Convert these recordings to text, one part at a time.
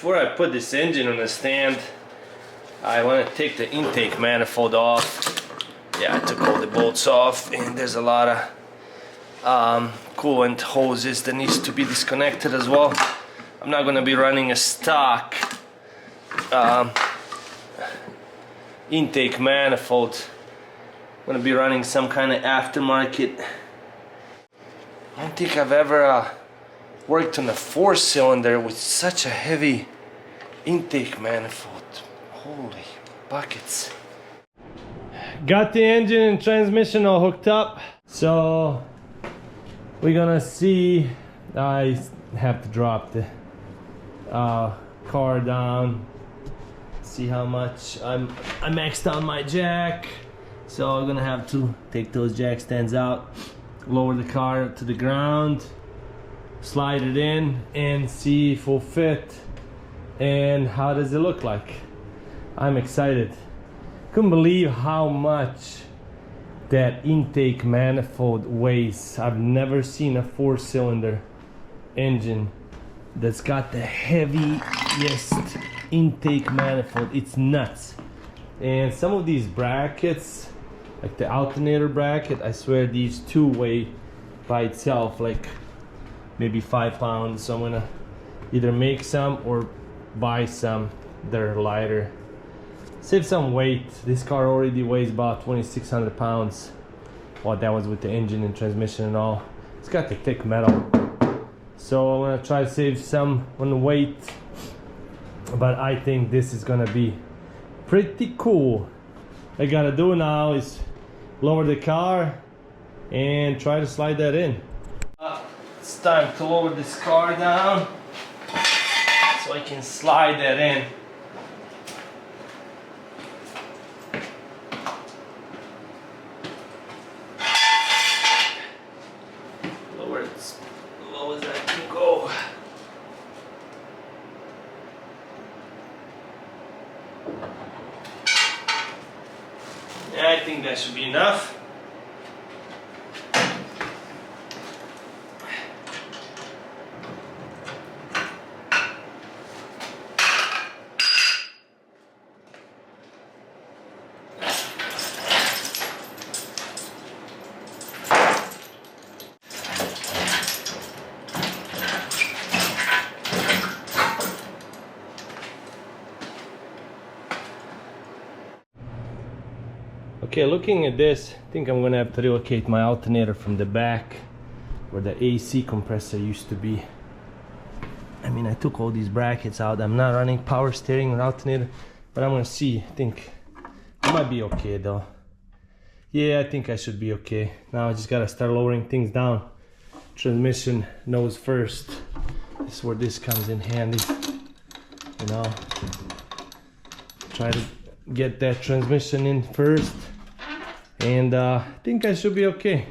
before I put this engine on the stand, I want to take the intake manifold off. Yeah, I took all the bolts off, and there's a lot of coolant hoses that needs to be disconnected as well. I'm not going to be running a stock intake manifold. I'm going to be running some kind of aftermarket. I don't think I've ever worked on a 4-cylinder with such a heavy intake manifold. Holy buckets. Got the engine and transmission all hooked up, so we're gonna see. I have to drop the car down, see how much I maxed out my jack, so I'm gonna have to take those jack stands out, lower the car to the ground, slide it in and see if it will fit and how does it look like. I'm excited. Couldn't believe how much that intake manifold weighs. I've never seen a 4-cylinder engine that's got the heaviest intake manifold. It's nuts. And some of these brackets, like the alternator bracket, I swear these two weigh by itself like maybe 5 pounds. So I'm gonna either make some or buy some. They're lighter. Save some weight. This car already weighs about 2,600 pounds. Well, that was with the engine and transmission and all. It's got the thick metal, so I'm gonna try to save some on weight, but I think this is gonna be pretty cool. All I gotta do now is lower the car and try to slide that in. It's time to lower this car down so I can slide that in. Yeah, I think that should be enough. Okay, looking at this, I think I'm gonna have to relocate my alternator from the back where the AC compressor used to be. I mean, I took all these brackets out. I'm not running power steering or alternator, but I'm gonna see. I think I might be okay though. Yeah, I think I should be okay. Now I just gotta start lowering things down. Transmission nose first. This is where this comes in handy. You know, try to get that transmission in first. And I think I should be okay.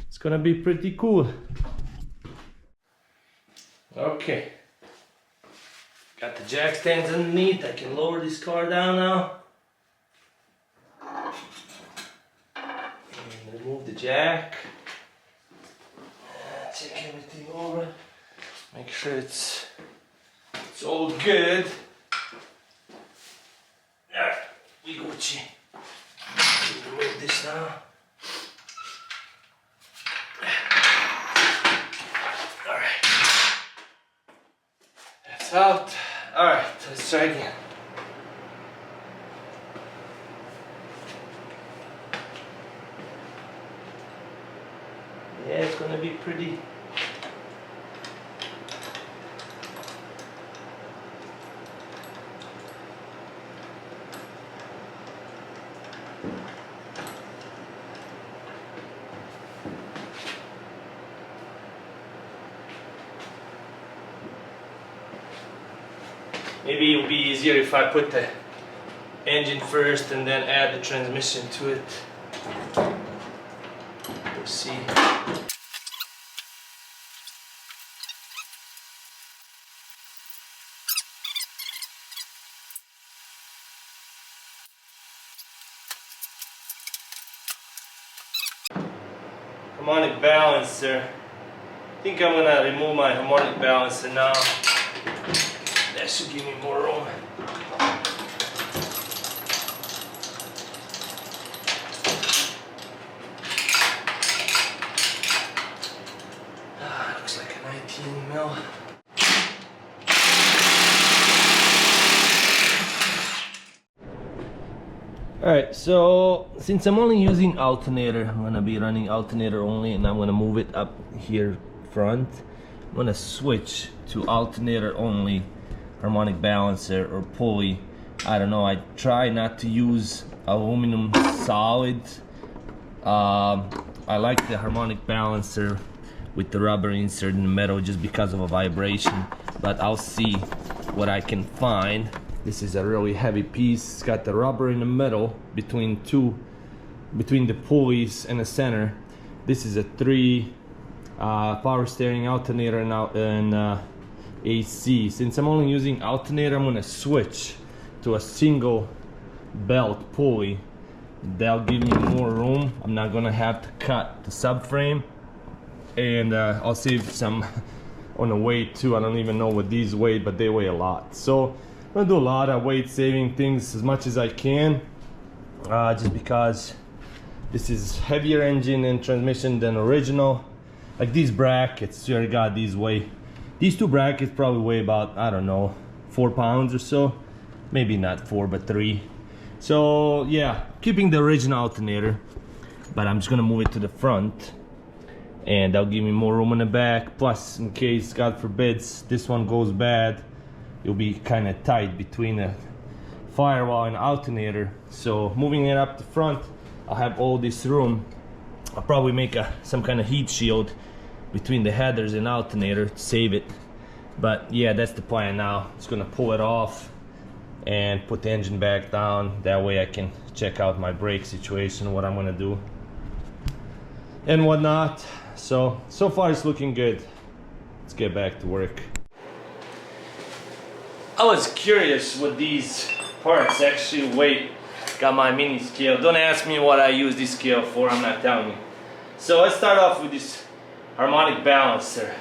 It's gonna be pretty cool. Okay. Got the jack stands underneath. I can lower this car down now. And remove the jack. Check everything over. Make sure it's all good. Alright, we Gucci. Remove this now. Alright. That's out. Alright, let's try again. Yeah, it's gonna be pretty. Maybe it'll be easier if I put the engine first and then add the transmission to it. We'll see. Harmonic balancer. I think I'm gonna remove my harmonic balancer now. That that should give me more room. Looks like a 19 mil. Alright, so since I'm only using alternator, I'm gonna be running alternator only, and I'm gonna move it up here front. I'm gonna switch to alternator only harmonic balancer or pulley. I don't know, I try not to use aluminum solid. I like the harmonic balancer with the rubber insert in the metal just because of a vibration, but I'll see what I can find. This is a really heavy piece. It's got the rubber in the middle between the pulleys and the center. This is a 3 power steering alternator and AC. Since I'm only using alternator, I'm gonna switch to a single belt pulley. That'll give me more room. I'm not gonna have to cut the subframe, and I'll save some on the weight too. I don't even know what these weigh, but they weigh a lot. So I'm gonna do a lot of weight saving things as much as I can, just because this is heavier engine and transmission than original. Like these brackets, swear to God, these two brackets probably weigh about, I don't know, 4 pounds or so. Maybe not 4, but 3. So yeah, keeping the original alternator, but I'm just gonna move it to the front, and that'll give me more room in the back. Plus, in case, God forbids, this one goes bad, it'll be kind of tight between a firewall and alternator. So moving it up the front, I'll have all this room. I'll probably make some kind of heat shield between the headers and alternator to save it. But yeah, that's the plan now. Just gonna pull it off and put the engine back down. That way I can check out my brake situation, what I'm gonna do and whatnot. So far it's looking good. Let's get back to work. I was curious what these parts actually weigh. Got my mini scale. Don't ask me what I use this scale for, I'm not telling you. So let's start off with this harmonic balancer.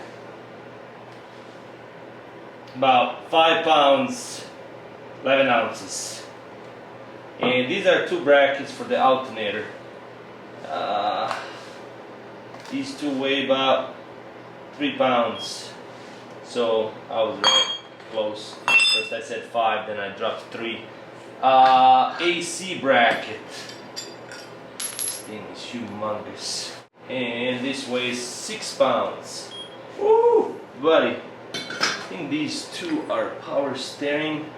About 5 pounds, 11 ounces. And these are 2 brackets for the alternator. These 2 weigh about 3 pounds. So I was right close. First I said 5, then I dropped 3. AC bracket. This thing is humongous. And this weighs 6 pounds. Woo, buddy. I think these 2 are power steering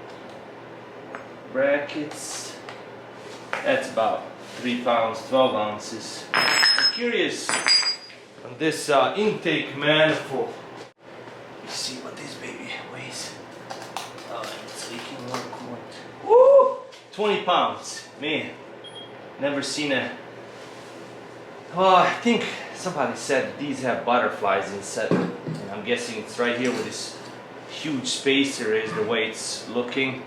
brackets. That's about 3 pounds, 12 ounces. I'm curious on this intake manifold. Let's see what this baby weighs. It's leaking 1 quart. Woo! 20 pounds. Man, never seen a... Well, I think somebody said these have butterflies inside. And I'm guessing it's right here where this huge spacer is, the way it's looking.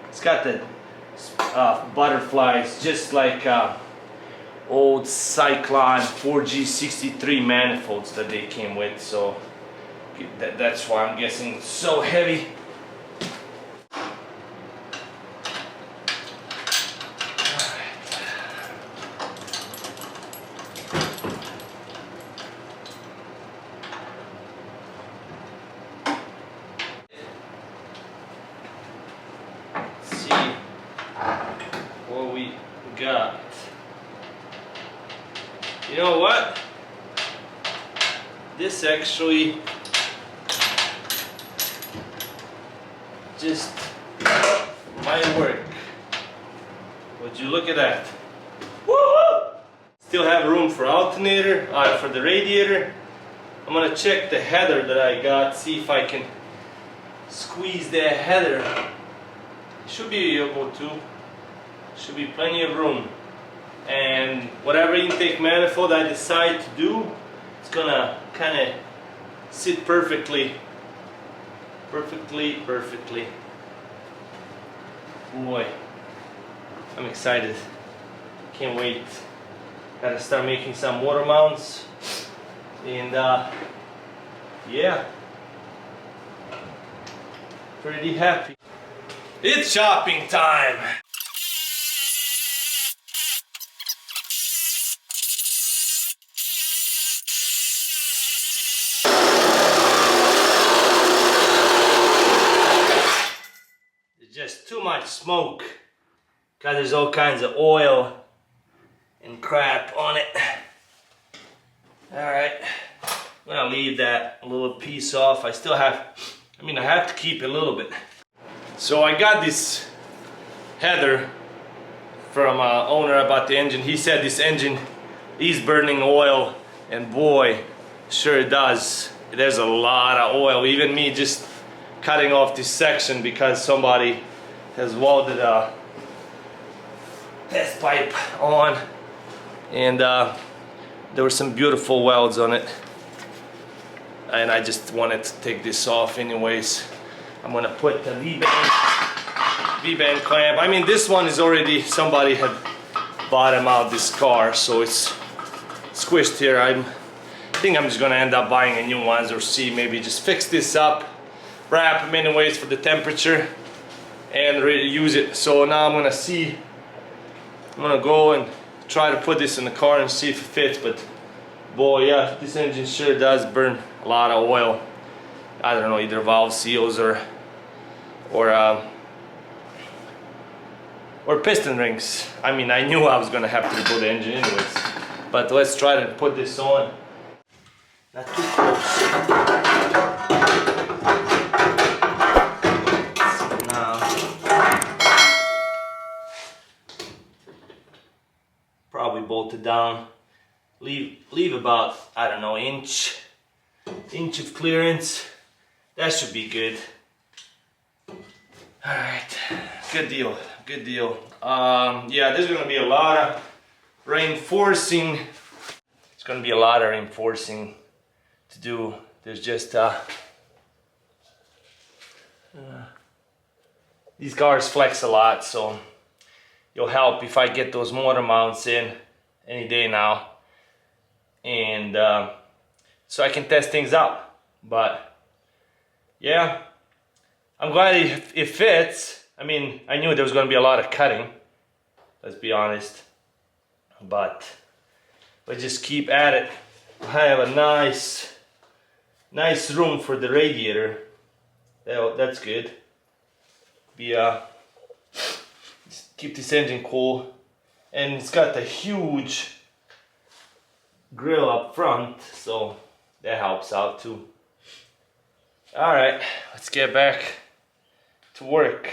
It's got the butterflies just like old Cyclone 4G63 manifolds that they came with. So that's why I'm guessing it's so heavy. What we got. You know what? This actually just might work. Would you look at that? Woo! Still have room for alternator, for the radiator. I'm gonna check the header that I got, see if I can squeeze that header. Should be able to. Should be plenty of room. And whatever intake manifold I decide to do, it's gonna kind of sit perfectly. Perfectly. Boy, I'm excited. Can't wait. Gotta start making some water mounts. And yeah. pretty happy. It's shopping time. There's just too much smoke because there's all kinds of oil and crap on it. Alright, I'm gonna leave that little piece off. I still have, I have to keep a little bit. So I got this header from owner about the engine. He said this engine is burning oil, and boy, sure it does. There's a lot of oil. Even me just cutting off this section because somebody has welded a test pipe on, and there were some beautiful welds on it, and I just wanted to take this off anyways. I'm gonna put the V-band clamp. I mean, this one is already, somebody had bottomed out this car, so it's squished here. I think I'm just gonna end up buying a new ones, or see, maybe just fix this up, wrap them anyways for the temperature, and reuse it. So now I'm gonna see, I'm gonna go and try to put this in the car and see if it fits. But boy, yeah, this engine sure does burn a lot of oil. I don't know, either valve seals or piston rings. I mean, I knew I was gonna have to rebuild the engine anyways, but let's try to put this on. Not too close. So now, probably bolt it down. Leave about, I don't know, inch of clearance. That should be good. All right, good deal, good deal. Yeah, there's gonna be a lot of reinforcing. It's gonna be a lot of reinforcing to do. There's just these cars flex a lot, so it'll help if I get those motor mounts in any day now, and so I can test things out. But yeah, I'm glad it fits. I mean, I knew there was going to be a lot of cutting, let's be honest, but just keep at it. I have a nice room for the radiator. That's good. Just keep this engine cool, and it's got a huge grill up front, so that helps out too. All right, let's get back to work.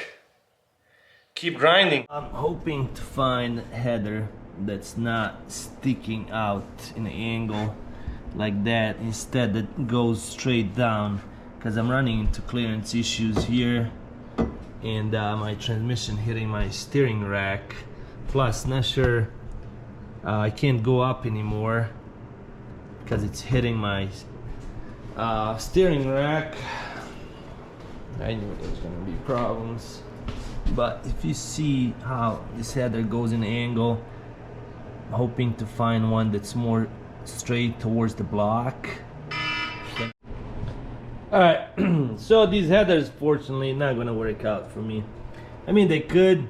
Keep grinding. I'm hoping to find a header that's not sticking out in an angle like that. Instead, that goes straight down, because I'm running into clearance issues here, and my transmission hitting my steering rack. Plus, not sure, I can't go up anymore because it's hitting my steering rack. I knew there was gonna be problems, but if you see how this header goes in an angle, I'm hoping to find one that's more straight towards the block. Alright, so these headers fortunately not gonna work out for me. I mean, they could,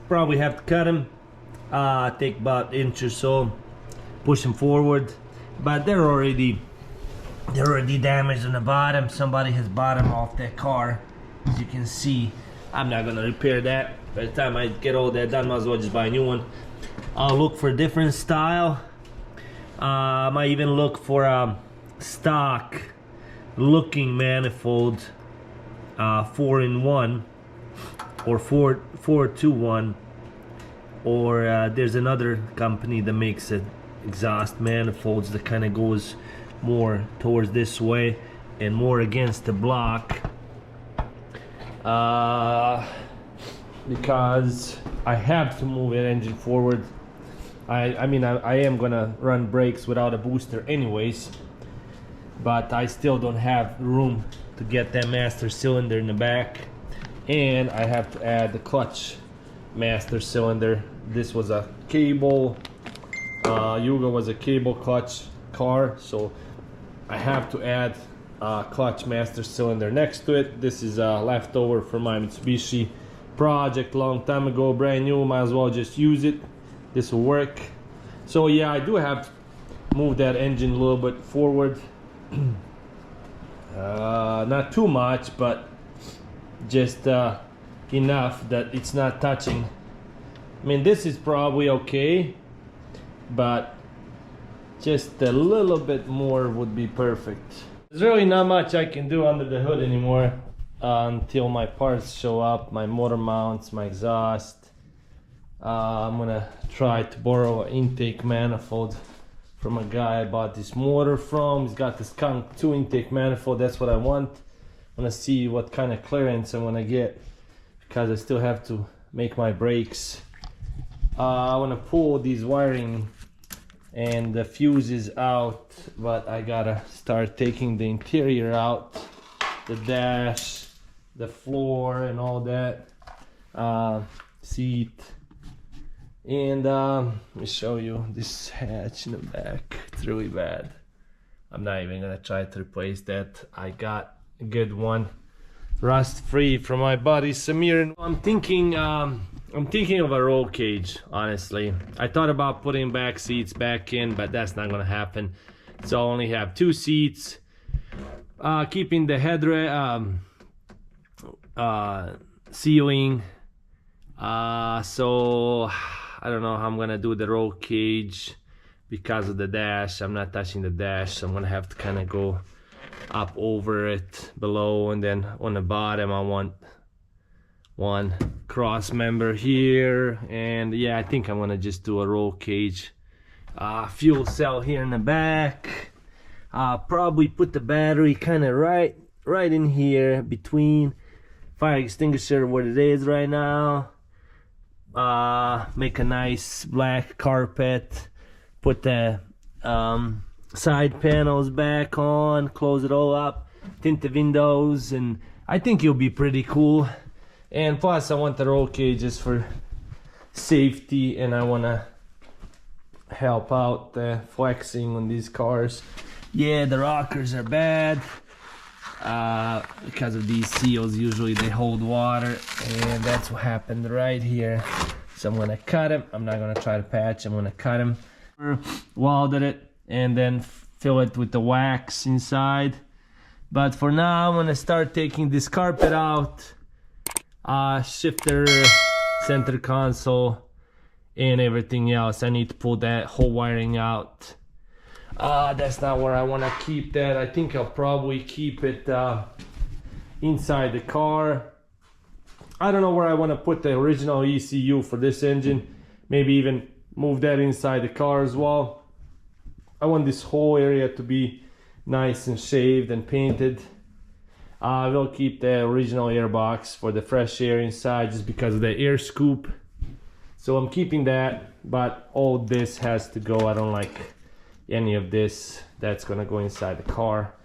probably have to cut them, take about an inch or so, push them forward, but they're already damaged on the bottom. Somebody has bottomed off that car, as you can see. I'm not gonna repair that. By the time I get all that done, might as well just buy a new one. I'll look for a different style. I might even look for a stock looking manifold, 4-in-1 or 4-2-1, or there's another company that makes it exhaust manifolds that kind of goes more towards this way and more against the block, because I have to move an engine forward. I mean, I am gonna run brakes without a booster anyways, but I still don't have room to get that master cylinder in the back, and I have to add the clutch master cylinder. This was a cable, Yugo was a cable clutch car, so I have to add clutch master cylinder next to it. This is leftover from my Mitsubishi project long time ago, brand new, might as well just use it. This will work. So yeah, I do have to move that engine a little bit forward. Not too much, but just enough that it's not touching. I mean, this is probably okay, but just a little bit more would be perfect. There's really not much I can do under the hood anymore until my parts show up, my motor mounts, my exhaust. I'm gonna try to borrow an intake manifold from a guy I bought this motor from. He's got this Skunk 2 intake manifold. That's what I want. I'm gonna see what kind of clearance I'm gonna get, because I still have to make my brakes. I want to pull these wiring and the fuses out, but I gotta start taking the interior out, the dash, the floor and all that, seat. And let me show you this hatch in the back. It's really bad. I'm not even gonna try to replace that. I got a good one, rust free, from my buddy Samir. I'm thinking of a roll cage, honestly. I thought about putting back seats back in, but that's not gonna happen. So I only have 2 seats, keeping the headrest ceiling. So I don't know how I'm gonna do the roll cage because of the dash. I'm not touching the dash, so I'm gonna have to kind of go up over it below, and then on the bottom I want one cross member here. And yeah, I think I'm gonna just do a roll cage. Fuel cell here in the back. Probably put the battery kind of right in here between fire extinguisher where it is right now. Make a nice black carpet, put the side panels back on, close it all up, tint the windows, and I think it'll be pretty cool. And plus I want the roll cages for safety, and I want to help out the flexing on these cars. Yeah, the rockers are bad because of these seals. Usually they hold water, and that's what happened right here. So I'm gonna cut them. I'm not gonna try to patch. I'm gonna cut them, welded it, and then fill it with the wax inside. But for now, I'm gonna start taking this carpet out, shifter, center console, and everything else. I need to pull that whole wiring out. That's not where I want to keep that. I think I'll probably keep it inside the car. I don't know where I want to put the original ECU for this engine. Maybe even move that inside the car as well. I want this whole area to be nice and shaved and painted. I will keep the original air box for the fresh air inside, just because of the air scoop. So I'm keeping that, but all this has to go. I don't like any of this. That's gonna go inside the car,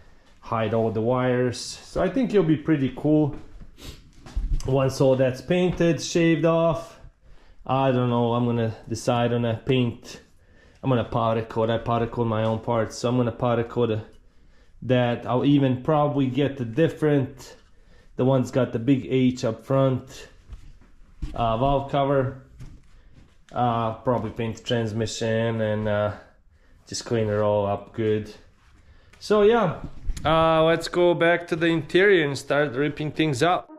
hide all the wires. So I think it'll be pretty cool once all that's painted, shaved off. I don't know, I'm gonna decide on a paint. I'm gonna powder coat. I powder coat my own parts, so I'm gonna powder coat that. I'll even probably get the one's got the big H up front, valve cover. Probably paint the transmission and just clean it all up good. So yeah, let's go back to the interior and start ripping things out.